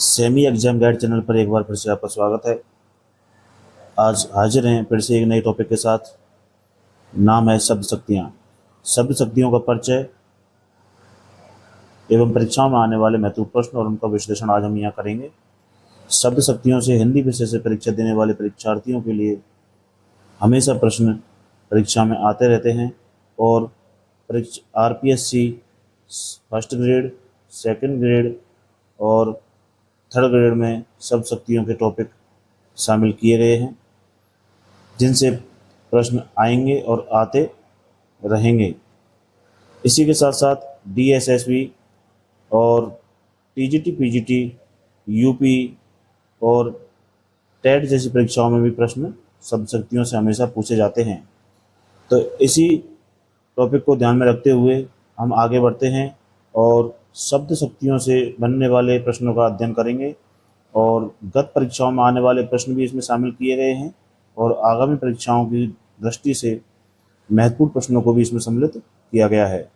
Semi exam guide channel पर एक बार फिर से आपका स्वागत है। आज हाजिर हैं फिर से एक नए टॉपिक के साथ। नाम है शब्द शक्तियाँ। शब्द शक्तियों का परिचय एवं परीक्षाओं में आने वाले महत्वपूर्ण प्रश्न और उनका विश्लेषण आज हम यहाँ करेंगे। शब्द शक्तियों से हिंदी विषय से परीक्षा देने वाले परीक्षार्थियों के लिए हमेशा प्रश्न परीक्षा में आते रहते हैं और RPSC first grade, second grade और थर्ड ग्रेड में शब्द शक्तियों के टॉपिक शामिल किए गए हैं, जिनसे प्रश्न आएंगे और आते रहेंगे। इसी के साथ साथ DSSB और TGT, PGT, UP और टेट जैसी परीक्षाओं में भी प्रश्न शब्द शक्तियों से हमेशा पूछे जाते हैं। तो इसी टॉपिक को ध्यान में रखते हुए हम आगे बढ़ते हैं और शब्द शक्तियों से बनने वाले प्रश्नों का अध्ययन करेंगे और गत परीक्षाओं में आने वाले प्रश्न भी इसमें शामिल किए गए हैं और आगामी परीक्षाओं की दृष्टि से महत्वपूर्ण प्रश्नों को भी इसमें सम्मिलित किया गया है।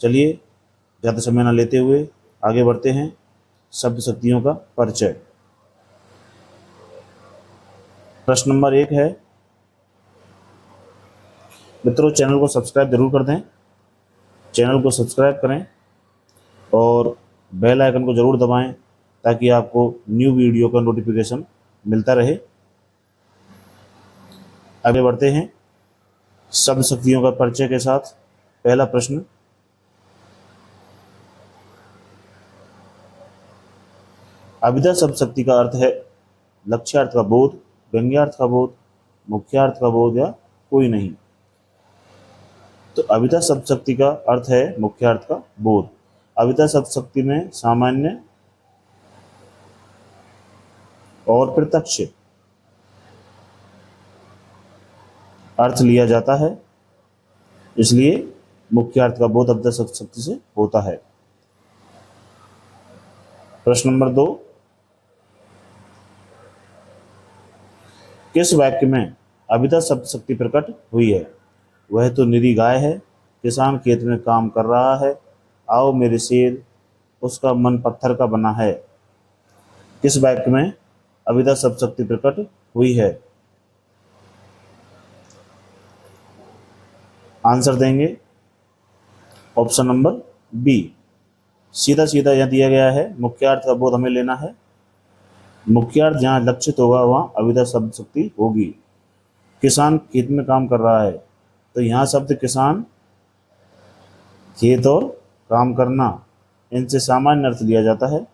चलिए ज़्यादा समय न लेते हुए आगे बढ़ते हैं। शब्द शक्तियों का परिचय। प्रश्न नंबर 1 है, मित्रों चैनल को सब्सक्राइब जरूर कर दें। चैनल को सब्सक्राइब करें और बेल आइकन को जरूर दबाएं ताकि आपको न्यू वीडियो का नोटिफिकेशन मिलता रहे। आगे बढ़ते हैं शब्द शक्तियों का परिचय के साथ। पहला प्रश्न, अभिधा शब्द शक्ति का अर्थ है लक्ष्यार्थ का बोध, व्यंग्यार्थ का बोध, मुख्यार्थ का बोध या कोई नहीं। तो अभिधा शब्द शक्ति का अर्थ है मुख्यार्थ का बोध। अभिधा शब्द शक्ति में सामान्य और प्रत्यक्ष अर्थ लिया जाता है, इसलिए मुख्यार्थ का बोध अभिधा शब्द शक्ति से होता है। प्रश्न नंबर 2, किस वाक्य में अभिधा शब्द शक्ति प्रकट हुई है? वह तो निरी गाय है, किसान खेत में काम कर रहा है, आओ मेरे शेर, उसका मन पत्थर का बना है। किस वाक्य में अभिधा शब्द शक्ति प्रकट हुई है? आंसर देंगे ऑप्शन नंबर बी। सीधा सीधा यह दिया गया है, मुख्यार्थ का बोध हमें लेना है। मुख्यार्थ जहाँ लक्षित होगा वहाँ अभिधा शब्द शक्ति होगी। किसान खेत में काम कर रहा है, तो यहाँ शब्द किसान, खेत और काम करना, इनसे सामान्य अर्थ लिया जाता है।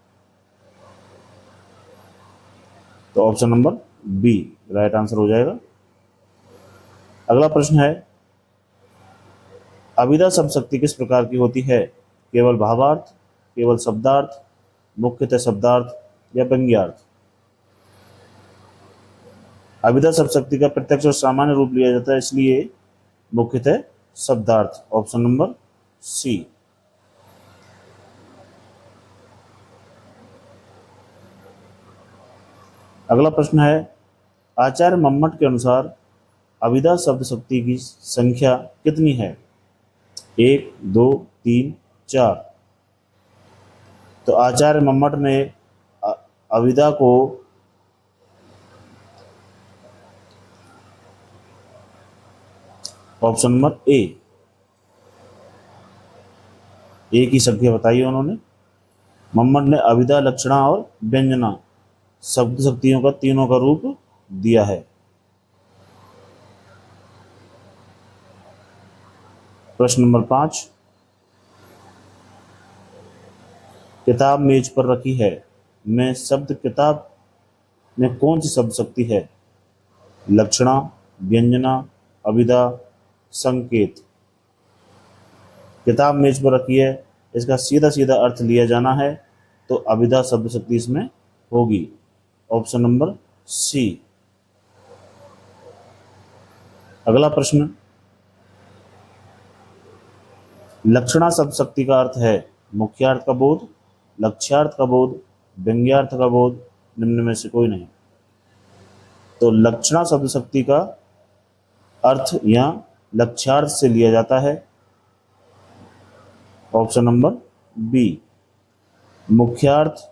तो option number B right answer हो जाएगा। अगला प्रश्न है, अभिधा शब्द शक्ति किस प्रकार की होती है? केवल भावार्थ, केवल शब्दार्थ, मुख्यतः शब्दार्थ या व्यंग्यार्थ? अभिधा शब्द शक्ति का प्रत्यक्ष और सामान्य रूप लिया जाता है, इसलिए मुख्यतः शब्दार्थ। Option number C. अगला प्रश्न है, आचार्य मम्मट के अनुसार अभिधा शब्द शक्ति की संख्या कितनी है? 1, 2, 3, 4। तो आचार्य मम्मट ने अभिधा को ऑप्शन नंबर ए की संख्या बताई है उन्होंने। मम्मट ने अभिधा, लक्षणा और व्यंजना शब्द शक्तियों का तीनों का रूप दिया है। प्रश्न नंबर 5, किताब मेज पर रखी है में शब्द किताब में कौन सी शब्द शक्ति है? लक्षणा, व्यंजना, अभिधा, संकेत। किताब मेज पर रखी है, इसका सीधा सीधा अर्थ लिया जाना है तो अभिधा शब्द शक्ति इसमें होगी। Option number C. अगला प्रश्न, लक्षणा शब्द शक्ति का अर्थ है मुख्यार्थ का बोध, लक्ष्यार्थ का बोध, व्यंग्यार्थ का बोध, निम्न में से कोई नहीं। तो लक्षणा शब्द शक्ति का अर्थ यहाँ लक्ष्यार्थ से लिया जाता है। Option number B. मुख्यार्थ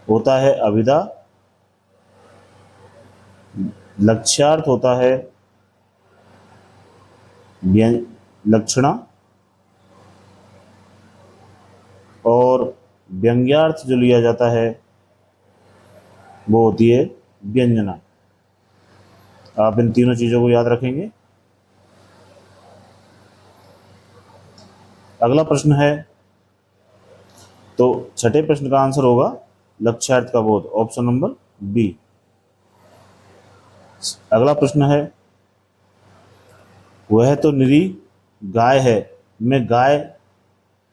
होता है अभिधा, लक्ष्यार्थ होता है लक्षणा, और व्यंग्यार्थ जो लिया जाता है वो होती है व्यंजना। आप इन तीनों चीज़ों को याद रखेंगे। अगला प्रश्न है, तो छठे प्रश्न का आंसर होगा लक्ष्यार्थ का बोध, ऑप्शन नंबर बी। अगला प्रश्न है, वह तो निरी गाय है में गाय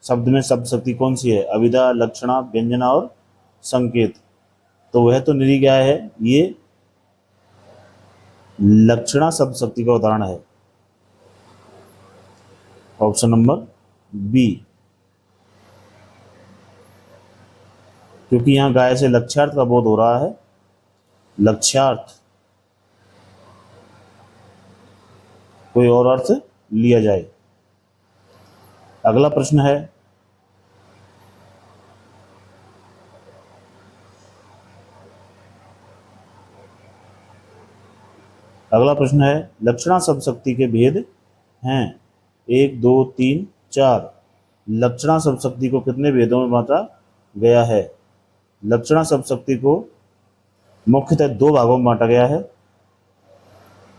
शब्द में शब्द शक्ति कौन सी है? अविदा, लक्षणा, व्यंजना और संकेत। तो वह तो निरी गाय है, ये लक्षणा शब्द शक्ति का उदाहरण है, ऑप्शन नंबर बी। क्योंकि यहां गाय से लक्ष्यार्थ का बोध हो रहा है, लक्ष्यार्थ कोई और अर्थ लिया जाए। अगला प्रश्न है, अगला प्रश्न है, लक्षणा शब्द शक्ति के भेद हैं, 1 2 3 4। लक्षणा शब्द शक्ति को कितने भेदों में बांटा गया है? लक्षणा शब्द शक्ति को मुख्यतः दो भागों में बांटा गया है,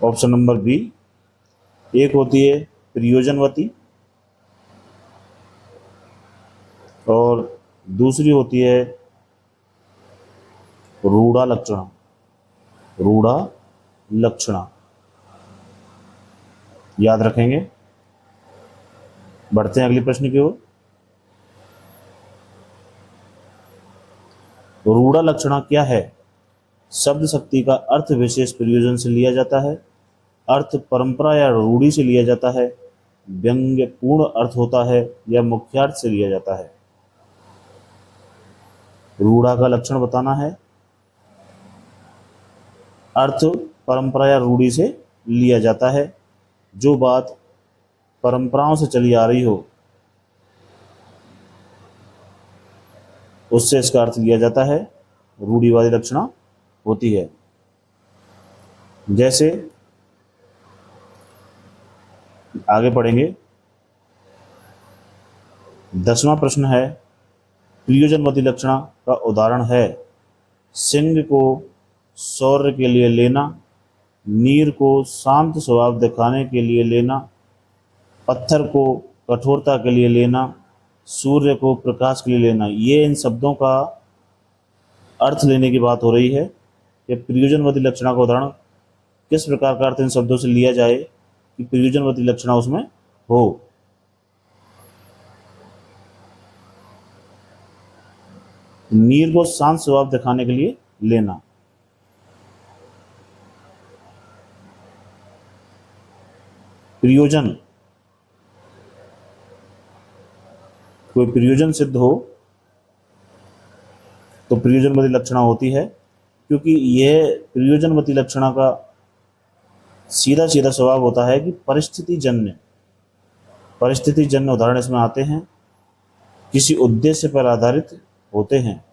ऑप्शन नंबर बी। एक होती है प्रयोजनवती और दूसरी होती है रूढ़ा लक्षणा, रूढ़ा लक्षणा। याद रखेंगे। बढ़ते हैं अगले प्रश्न की ओर। रूढ़ा लक्षणा क्या है? शब्द शक्ति का अर्थ विशेष प्रयोजन से लिया जाता है, अर्थ परंपरा या रूढ़ी से लिया जाता है, व्यंग्य पूर्ण अर्थ होता है या मुख्यार्थ से लिया जाता है। रूढ़ा का लक्षण बताना है, अर्थ परंपरा या रूढ़ी से लिया जाता है, जो बात परंपराओं से चली आ रही हो उससे इसका अर्थ लिया जाता है, रूढ़िवादी लक्षणा होती है। जैसे आगे पढ़ेंगे। 10वां प्रश्न है, प्रयोजनवादी लक्षणा का उदाहरण है, सिंह को शौर्य के लिए लेना, नीर को शांत स्वभाव दिखाने के लिए लेना, पत्थर को कठोरता के लिए लेना, सूर्य को प्रकाश के लिए लेना। ये इन शब्दों का अर्थ लेने की बात हो रही है कि प्रयोजनवादी लक्षणा का उदाहरण किस प्रकार का अर्थ इन शब्दों से लिया जाए कि प्रयोजनवादी लक्षणा उसमें हो। नीर को शांत स्वभाव दिखाने के लिए लेना, प्रयोजन, कोई प्रयोजन सिद्ध हो तो प्रयोजनवती लक्षणा होती है, क्योंकि यह प्रयोजनवती लक्षणा का सीधा सीधा स्वभाव होता है कि परिस्थिति जन्य उदाहरण इसमें आते हैं, किसी उद्देश्य पर आधारित होते हैं।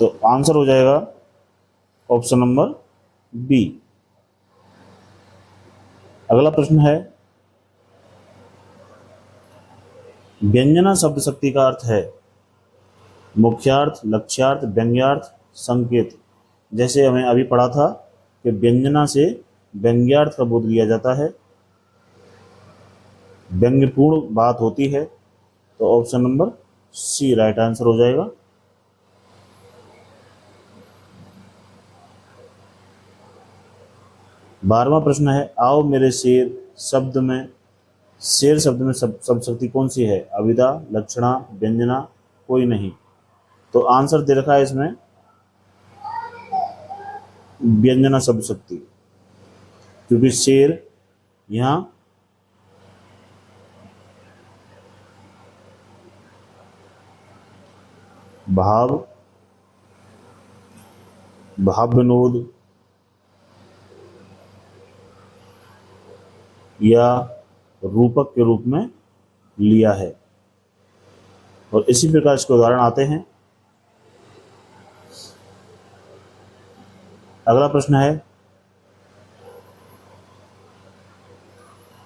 तो आंसर हो जाएगा ऑप्शन नंबर बी। अगला प्रश्न है, व्यंजना शब्द शक्ति का अर्थ है मुख्यार्थ, लक्ष्यार्थ, व्यंग्यार्थ, संकेत। जैसे हमें अभी पढ़ा था कि व्यंजना से व्यंग्यार्थ का बोध लिया जाता है, व्यंग्यपूर्ण बात होती है, तो option number C right answer हो जाएगा। बारहवां प्रश्न है, आओ मेरे शेर शब्द में, शेर शब्द में शब्द शक्ति कौन सी है? अविदा, लक्षणा, व्यंजना, कोई नहीं। तो आंसर दे रखा है इसमें व्यंजना शब्द शक्ति, क्योंकि शेर यहां भाव विनोद या रूपक के रूप में लिया है। और इसी प्रकार इसके उदाहरण आते हैं। अगला प्रश्न है,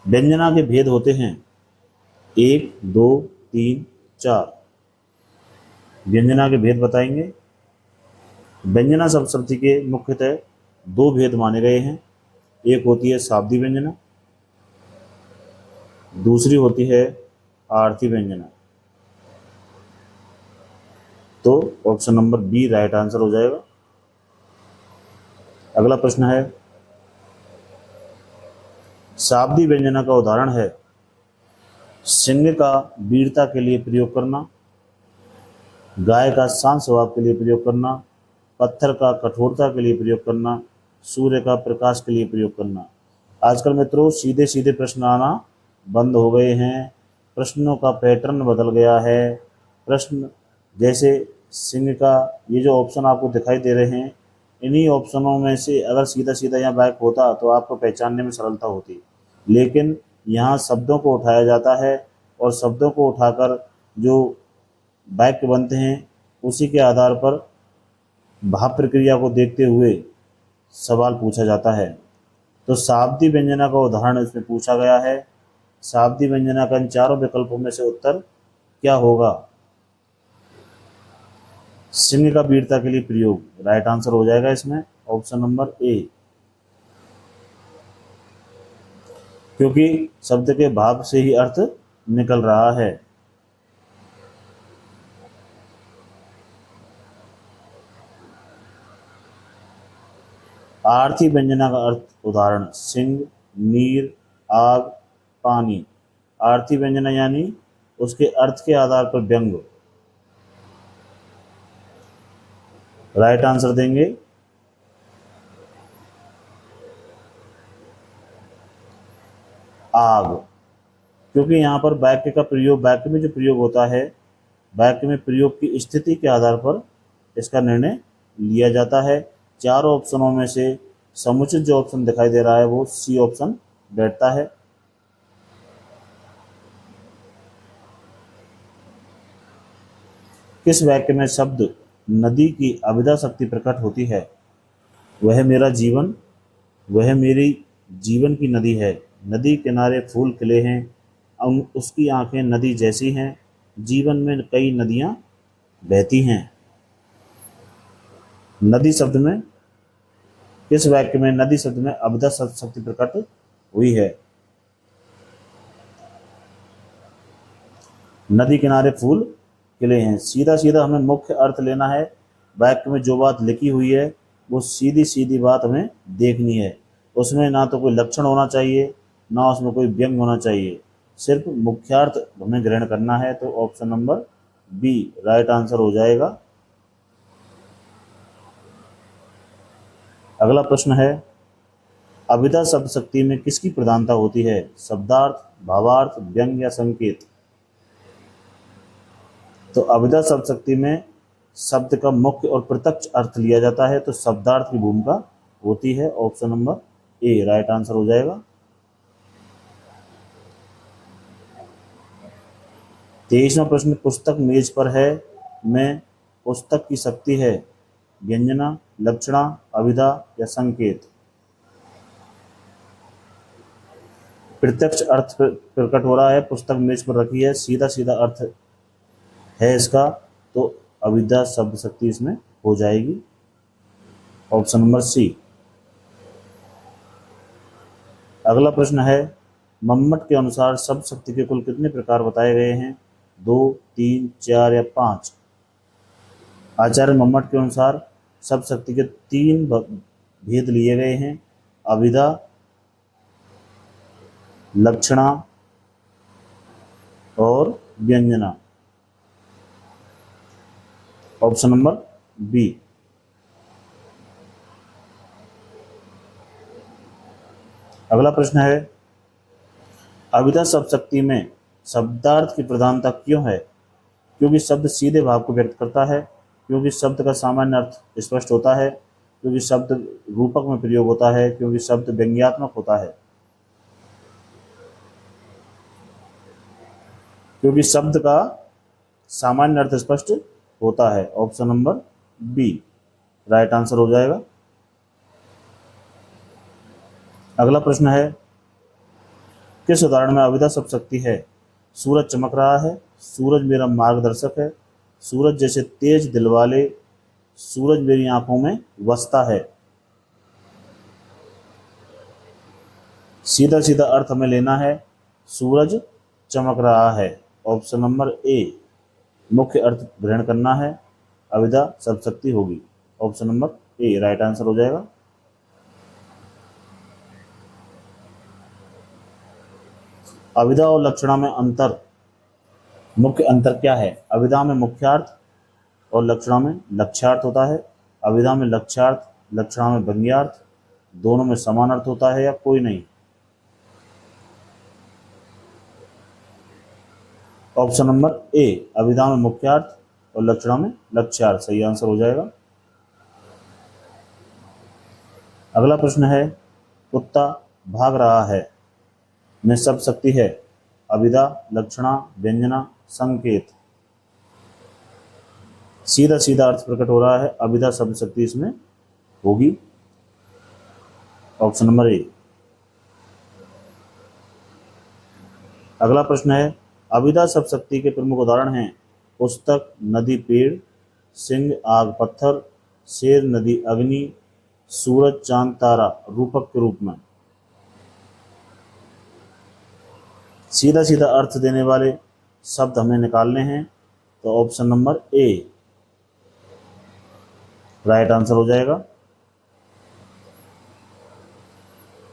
व्यंजना के भेद होते हैं 1, 2, 3, 4। व्यंजना के भेद बताएंगे। व्यंजना शब्द के मुख्यतः दो भेद माने गए हैं। एक होती है शाब्दिक व्यंजना, दूसरी होती है आरती व्यंजना। तो option number B right answer हो जाएगा। अगला प्रश्न है, शाब्दिक व्यंजना का उदाहरण है सिंह का वीरता के लिए प्रयोग करना, गाय का शांत स्वभाव के लिए प्रयोग करना, पत्थर का कठोरता के लिए प्रयोग करना, सूर्य का प्रकाश के लिए प्रयोग करना। आजकल मित्रों सीधे सीधे प्रश्न आना बंद हो गए हैं, प्रश्नों का पैटर्न बदल गया है। प्रश्न जैसे सिंह का, ये जो ऑप्शन आपको दिखाई दे रहे हैं, इन्हीं ऑप्शनों में से अगर सीधा सीधा यहाँ बैक होता तो आपको पहचानने में सरलता होती, लेकिन यहाँ शब्दों को उठाया जाता है और शब्दों को उठाकर जो वाक्य बनते हैं उसी के आधार पर भाव प्रक्रिया को देखते हुए सवाल पूछा जाता है। तो शाब्दिक व्यंजना का उदाहरण इसमें पूछा गया है। शाब्दिक व्यंजना का इन चारों विकल्पों में से उत्तर क्या होगा? सिंह का वीरता के लिए प्रयोग राइट आंसर हो जाएगा इसमें ऑप्शन नंबर ए, क्योंकि शब्द के भाव से ही अर्थ निकल रहा है। आरती व्यंजना का अर्थ उदाहरण सिंह, नीर, आग, पानी। आरती व्यंजना यानी उसके अर्थ के आधार पर व्यंग। राइट आंसर देंगे आग, क्योंकि यहाँ पर वाक्य का प्रयोग, वाक्य में जो प्रयोग होता है, वाक्य में प्रयोग की स्थिति के आधार पर इसका निर्णय लिया जाता है। चारों ऑप्शनों में से समुचित जो ऑप्शन दिखाई दे रहा है वो सी ऑप्शन बैठता है। किस वाक्य में शब्द नदी की अविदा शक्ति प्रकट होती है? वह मेरा जीवन, वह मेरी जीवन की नदी है, नदी किनारे फूल खिले हैं, उसकी आंखें नदी जैसी हैं, जीवन में कई नदियां बहती हैं। नदी शब्द में, किस वाक्य में नदी शब्द में अविदा शक्ति प्रकट हुई है? नदी किनारे फूल खिले हैं। सीधा सीधा हमें मुख्य अर्थ लेना है। वाक्य में जो बात लिखी हुई है वो सीधी सीधी बात हमें देखनी है। उसमें ना तो कोई लक्षण होना चाहिए, ना उसमें कोई व्यंग होना चाहिए, सिर्फ मुख्यार्थ हमें ग्रहण करना है। तो option number B right answer हो जाएगा। अगला प्रश्न है, अविदा शब्द शक्ति में किसकी प्रधानता होती है? शब्दार्थ, भावार्थ, व्यंग या संकेत? तो अविदा शब्द शक्ति में शब्द का मुख्य और प्रत्यक्ष अर्थ लिया जाता है, तो शब्दार्थ की भूमिका होती है। Option number A right answer हो जाएगा। 23वां प्रश्न, पुस्तक मेज पर है में पुस्तक की शक्ति है व्यंजना, लक्षणा, अविदा या संकेत? प्रत्यक्ष अर्थ प्रकट हो रहा है, पुस्तक मेज पर रखी है, सीधा सीधा अर्थ है इसका, तो अविदा शब्द शक्ति इसमें हो जाएगी। Option number C. अगला प्रश्न है, मम्मट के अनुसार शब्द शक्ति के कुल कितने प्रकार बताए गए हैं? 2, 3, 4 या 5? आचार्य मम्मट के अनुसार शब्द शक्ति के 3 भेद लिए गए हैं, अविदा, लक्षणा और व्यंजना। Option number B. अगला प्रश्न है, अविदा शब्द शक्ति में शब्दार्थ की प्रधानता क्यों है? क्योंकि शब्द सीधे भाव को व्यक्त करता है, क्योंकि शब्द का सामान्य अर्थ स्पष्ट होता है, क्योंकि शब्द रूपक में प्रयोग होता है, क्योंकि शब्द व्यंग्यात्मक होता है, क्योंकि शब्द का सामान्य अर्थ स्पष्ट होता है। Option number B right answer हो जाएगा। अगला प्रश्न है, किस उदाहरण में अविदा शब्द शक्ति है? सूरज चमक रहा है, सूरज मेरा मार्गदर्शक है, सूरज जैसे तेज दिल वाले, सूरज मेरी आंखों में बसता है। सीधा सीधा अर्थ हमें लेना है, सूरज चमक रहा है। ऑप्शन नंबर ए मुख्य अर्थ ग्रहण करना है, अविदा शब्द शक्ति होगी। Option number A right answer हो जाएगा। अविदा और लक्षणा में अंतर, मुख्य अंतर क्या है? अविदा में मुख्यार्थ और लक्षणा में लक्ष्यार्थ होता है। अविदा में लक्ष्यार्थ, लक्षणा में व्यंग्यार्थ, दोनों में समान अर्थ होता है या कोई नहीं? ऑप्शन नंबर ए अविदा में मुख्यार्थ और लक्षणा में लक्ष्यार्थ सही आंसर हो जाएगा। अगला प्रश्न है, कुत्ता भाग रहा है में शब्द शक्ति है, अविदा, लक्षणा, व्यंजना, संकेत। सीधा सीधा अर्थ प्रकट हो रहा है, अविदा शब्द शक्ति इसमें होगी। Option number A. अगला प्रश्न है, अविदा शब्द शक्ति के प्रमुख उदाहरण हैं पुस्तक, नदी, पेड़, सिंह, आग, पत्थर, शेर, नदी, अग्नि, सूरज, चांद, तारा रूपक के रूप में। सीधा सीधा अर्थ देने वाले शब्द हमें निकालने हैं, तो option number A right answer हो जाएगा।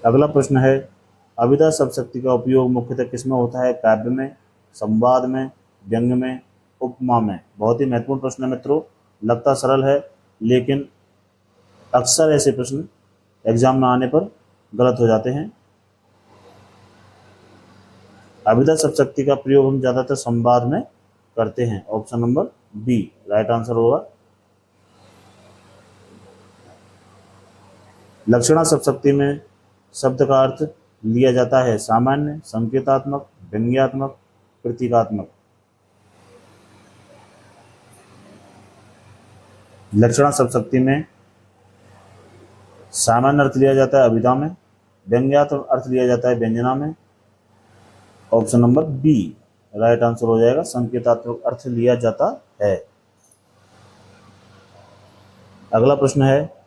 अगला प्रश्न है, अविदा शब्द शक्ति का उपयोग मुख्यतः किसमें होता है? काव्य में, संवाद में, व्यंग में, उपमा में। बहुत ही महत्वपूर्ण प्रश्न है मित्रों, लगता सरल है लेकिन अक्सर ऐसे प्रश्न एग्जाम में आने पर गलत हो जाते हैं। अविदा शब्द शक्ति का प्रयोग हम ज्यादातर संवाद में करते हैं। Option number B right answer होगा। लक्षणा शब्द शक्ति में शब्द का अर्थ लिया जाता है सामान्य, संकेतात्मक, व्यंग्यात्मक, प्रतीकात्मक। लक्षणा शब्द शक्ति में सामान्य अर्थ लिया जाता है अविदा में, व्यंग्यात्मक अर्थ लिया जाता है व्यंजना में। Option number B right answer हो जाएगा, संकेतात्मक अर्थ लिया जाता है। अगला प्रश्न है,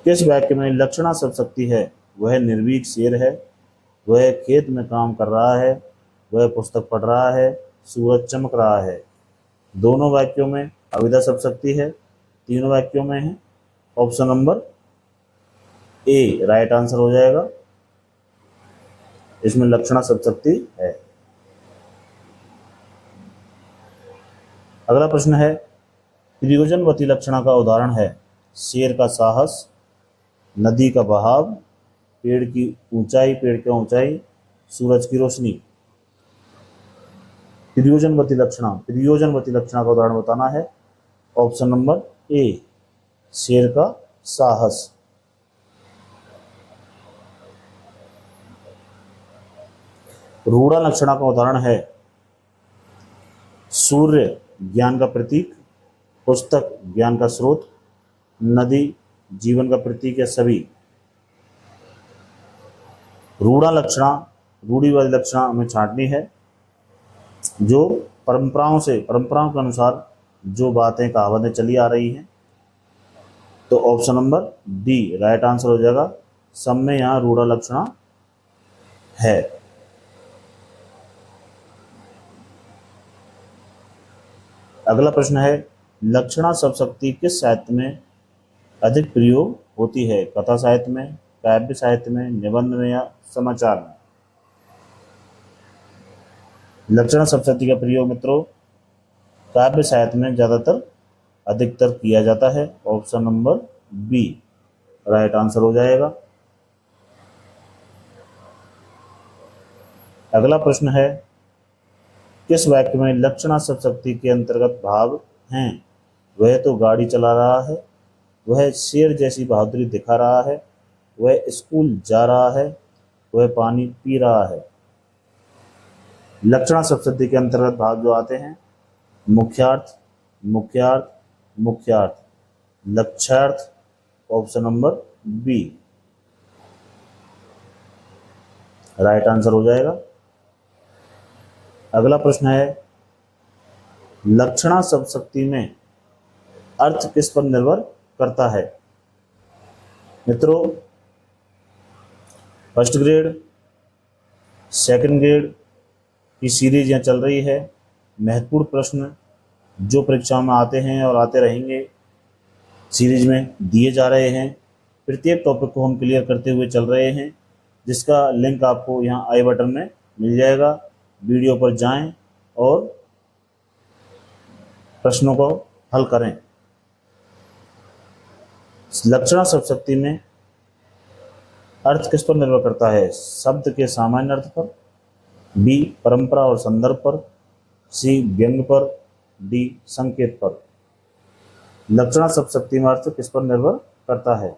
किस वाक्य में लक्षणा शब्द शक्ति है? वह निर्भीक शेर है, वह खेत में काम कर रहा है, वह पुस्तक पढ़ रहा है, सूरज चमक रहा है। दोनों वाक्यों में अविदा शब्द शक्ति है, तीनों वाक्यों में है। Option number A right answer हो जाएगा, इसमें लक्षणा शब्द शक्ति है। अगला प्रश्न है, प्रयोजनवती लक्षणा का उदाहरण है शेर का साहस, नदी का बहाव, पेड़ की ऊंचाई, सूरज की रोशनी। प्रयोजनवती लक्षणा का उदाहरण बताना है। ऑप्शन नंबर ए शेर का साहस। रूढ़ा लक्षणा का उदाहरण है सूर्य ज्ञान का प्रतीक, पुस्तक ज्ञान का स्रोत, नदी जीवन का प्रतीक है सभी। रूढ़ी वाली लक्षणा हमें छांटनी है, जो परंपराओं के अनुसार जो बातें कहावतें चली आ रही हैं। तो option number D right answer हो जाएगा, सब में यहाँ रूढ़ा लक्षणा है। अगला प्रश्न है, लक्षणा शब्द शक्ति किस साहित्य में अधिक प्रयोग होती है? कथा साहित्य में, काव्य साहित्य में, निबंध में या समाचार में? लक्षणा शब्द शक्ति का प्रयोग मित्रों काव्य साहित्य में ज्यादातर अधिकतर किया जाता है। Option number B right answer हो जाएगा। अगला प्रश्न है, किस वाक्य में लक्षणा शब्द शक्ति के अंतर्गत भाव हैं? वह तो गाड़ी चला रहा है, वह शेर जैसी बहादुरी दिखा रहा है, वह स्कूल जा रहा है, वह पानी पी रहा है। लक्षणा शब्द के अंतर्गत भाग जो आते हैं मुख्यार्थ, मुख्यार्थ, मुख्यार्थ, लक्ष्यार्थ, option number B right answer हो जाएगा। अगला प्रश्न है लक्षणा शब्द में अर्थ किस पर निर्भर करता है। मित्रों, फर्स्ट ग्रेड, सेकंड ग्रेड की सीरीज यहाँ चल रही है। महत्वपूर्ण प्रश्न जो परीक्षाओं में आते हैं और आते रहेंगे सीरीज में दिए जा रहे हैं। प्रत्येक टॉपिक को हम क्लियर करते हुए चल रहे हैं, जिसका लिंक आपको यहाँ आई बटन में मिल जाएगा। वीडियो पर जाएं और प्रश्नों को हल करें। लक्षणा शब्द में अर्थ किस पर निर्भर करता है। शब्द के सामान्य अर्थ पर, बी परंपरा और संदर्भ पर, सी व्यंग्य पर, डी संकेत पर। लक्षणा शब्द में अर्थ किस पर निर्भर करता है।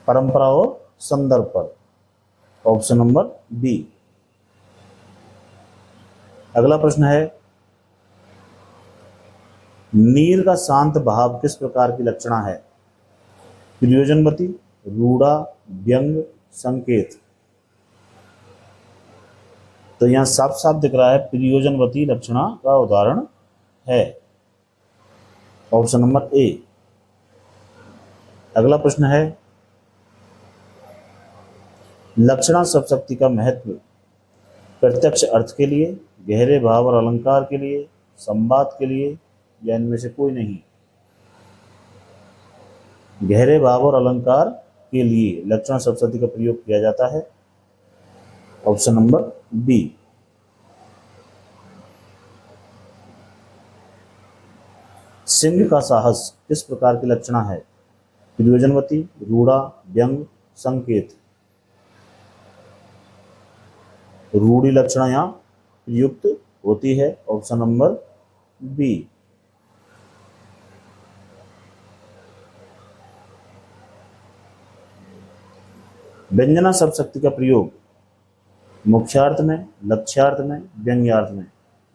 परंपरा और संदर्भ पर, ऑप्शन नंबर बी। अगला प्रश्न है नीर का शांत भाव किस प्रकार की लक्षणा है। प्रयोजनवती, रूढ़ा, व्यंग, संकेत। तो यहां साफ साफ दिख रहा है प्रयोजनवती लक्षणा का उदाहरण है, ऑप्शन नंबर ए। अगला प्रश्न है लक्षणा शब्द का महत्व प्रत्यक्ष अर्थ के लिए, गहरे भाव और अलंकार के लिए, संवाद के लिए, या इनमें से कोई नहीं। गहरे भाव और अलंकार के लिए लक्षणा शब्द का प्रयोग किया जाता है, ऑप्शन नंबर बी। सिंह का साहस किस प्रकार की लक्षणा है। प्रयोजनवती, रूढ़ा, व्यंग, संकेत। रूढ़ी लक्षणा यहाँ प्रयुक्त होती है, ऑप्शन नंबर बी। व्यंजना शब्द का प्रयोग मुख्यार्थ में, लक्ष्यार्थ में, व्यंग्यार्थ में,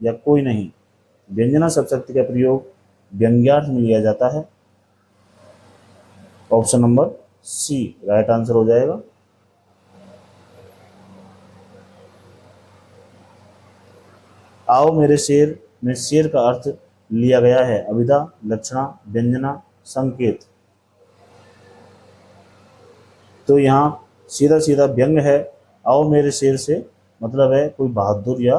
या कोई नहीं। व्यंजना शब्द का प्रयोग व्यंग्यार्थ में लिया जाता है, option number C right answer हो जाएगा। आओ मेरे शेर में शेर का अर्थ लिया गया है अभिधा, लक्षणा, व्यंजना, संकेत। तो यहाँ सीधा सीधा व्यंग है। आओ मेरे शेर से मतलब है कोई बहादुर या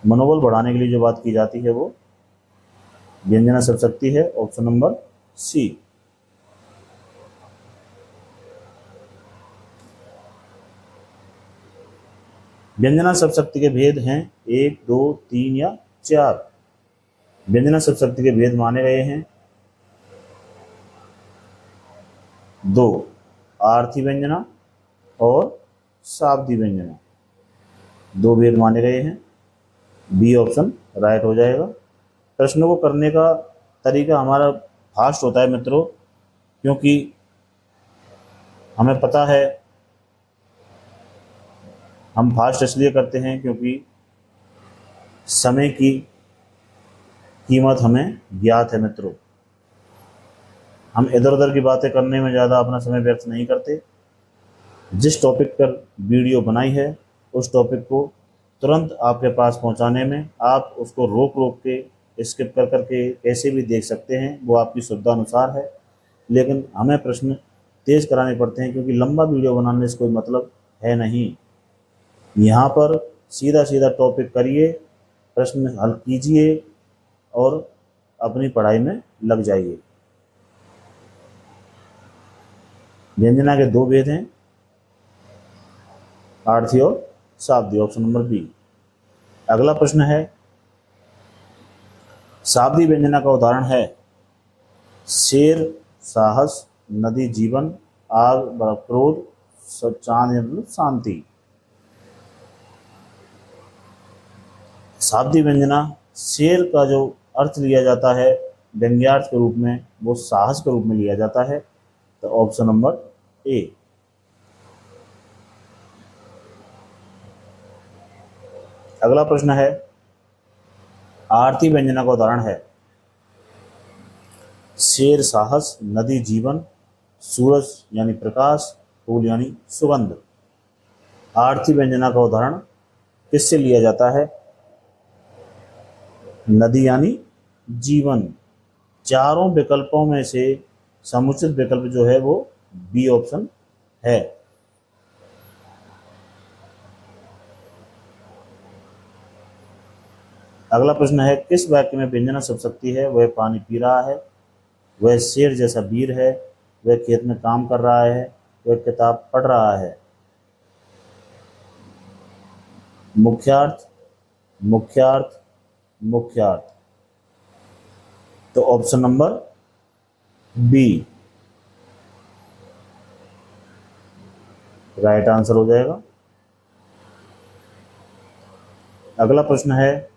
मनोबल बढ़ाने के लिए जो बात की जाती है वो व्यंजना शब्द है, ऑप्शन नंबर सी। व्यंजना शब्द के भेद हैं 1, 2, 3 या 4। व्यंजना शब्द के भेद माने गए हैं 2, आर्थी व्यंजना और शाब्दी व्यंजना। 2 भेद माने गए हैं, बी ऑप्शन राइट हो जाएगा। प्रश्नों को करने का तरीका हमारा फास्ट होता है मित्रों, क्योंकि हमें पता है हम फास्ट इसलिए करते हैं क्योंकि समय की कीमत हमें ज्ञात है मित्रों। हम इधर उधर की बातें करने में ज़्यादा अपना समय व्यर्थ नहीं करते। जिस टॉपिक पर वीडियो बनाई है उस टॉपिक को तुरंत आपके पास पहुंचाने में आप उसको रोक रोक के स्किप कर करके कैसे भी देख सकते हैं, वो आपकी सुविधा अनुसार है। लेकिन हमें प्रश्न तेज कराने पड़ते हैं क्योंकि लंबा वीडियो बनाने से कोई मतलब है नहीं। यहाँ पर सीधा सीधा टॉपिक करिए, प्रश्न हल कीजिए और अपनी पढ़ाई में लग जाइए। व्यंजना के 2 भेद हैं, आर्थी और शाब्दी, ऑप्शन नंबर बी। अगला प्रश्न है शाब्दी व्यंजना का उदाहरण है शेर साहस, नदी जीवन, आग क्रोध, चांद शांति। शाब्दी व्यंजना शेर का जो अर्थ लिया जाता है व्यंग्यार्थ के रूप में वो साहस के रूप में लिया जाता है, तो ऑप्शन नंबर ए। अगला प्रश्न है, आरती व्यंजना का उदाहरण है शेर साहस, नदी जीवन, सूरज यानी प्रकाश, फूल यानी सुगंध। आरती व्यंजना का उदाहरण किससे लिया जाता है? नदी यानी जीवन। चारों विकल्पों में से समुचित विकल्प जो है वो बी ऑप्शन है। अगला प्रश्न है, किस वाक्य में व्यंजना शब्द शक्ति है? वह पानी पी रहा है, वह शेर जैसा वीर है, वह खेत में काम कर रहा है, वह किताब पढ़ रहा है। मुख्यार्थ, मुख्यार्थ, मुख्यार्थ। तो option number B right answer हो जाएगा। अगला प्रश्न है,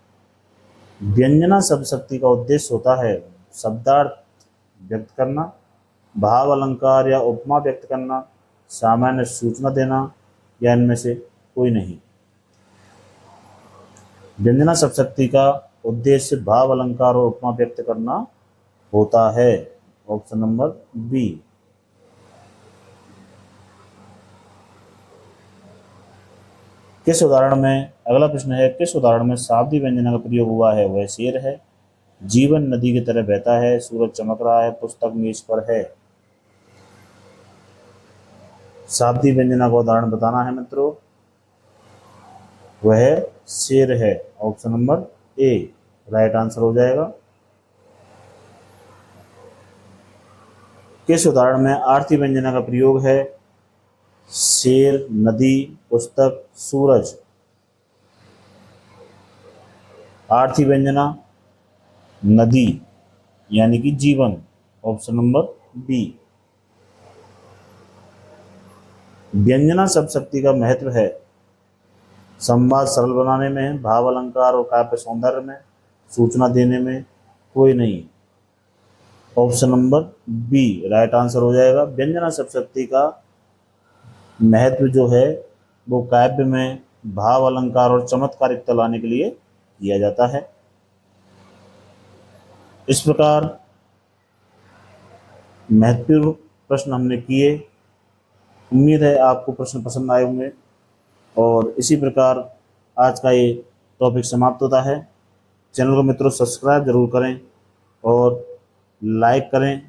व्यंजना शब्द शक्ति का उद्देश्य होता है शब्दार्थ व्यक्त करना, भाव अलंकार या उपमा व्यक्त करना, सामान्य सूचना देना, या इनमें से कोई नहीं। व्यंजना शब्द शक्ति का उद्देश्य भाव अलंकार और उपमा व्यक्त करना होता है। Option number B. किस उदाहरण में, अगला प्रश्न है, किस उदाहरण में शाब्दिक व्यंजना का प्रयोग हुआ है? वह शेर है, जीवन नदी की तरह बहता है, सूरज चमक रहा है, पुस्तक मेज पर है। शाब्दिक व्यंजना का उदाहरण बताना है मित्रों, वह शेर है। Option number A right answer हो जाएगा। किस उदाहरण में आरती व्यंजना का प्रयोग है? शेर, नदी, पुस्तक, सूरज। आरती व्यंजना नदी यानी कि जीवन। Option number B. व्यंजना शब्द शक्ति का महत्व है संवाद सरल बनाने में, भाव अलंकार और काव्य सौंदर्य में, सूचना देने में, कोई नहीं। Option number B right answer हो जाएगा। व्यंजना शब्द शक्ति का महत्व जो है वो काव्य में भाव अलंकार और चमत्कारिकता लाने के लिए किया जाता है। इस प्रकार महत्वपूर्ण प्रश्न हमने किए। उम्मीद है आपको प्रश्न पसंद आए होंगे और इसी प्रकार आज का ये टॉपिक समाप्त होता है। चैनल को मित्रों सब्सक्राइब जरूर करें और लाइक करें,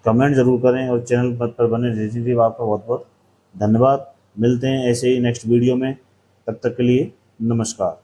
कमेंट जरूर करें और चैनल पर बने रहने के लिए आपका बहुत बहुत धन्यवाद। मिलते हैं ऐसे ही नेक्स्ट वीडियो में, तब तक के लिए नमस्कार।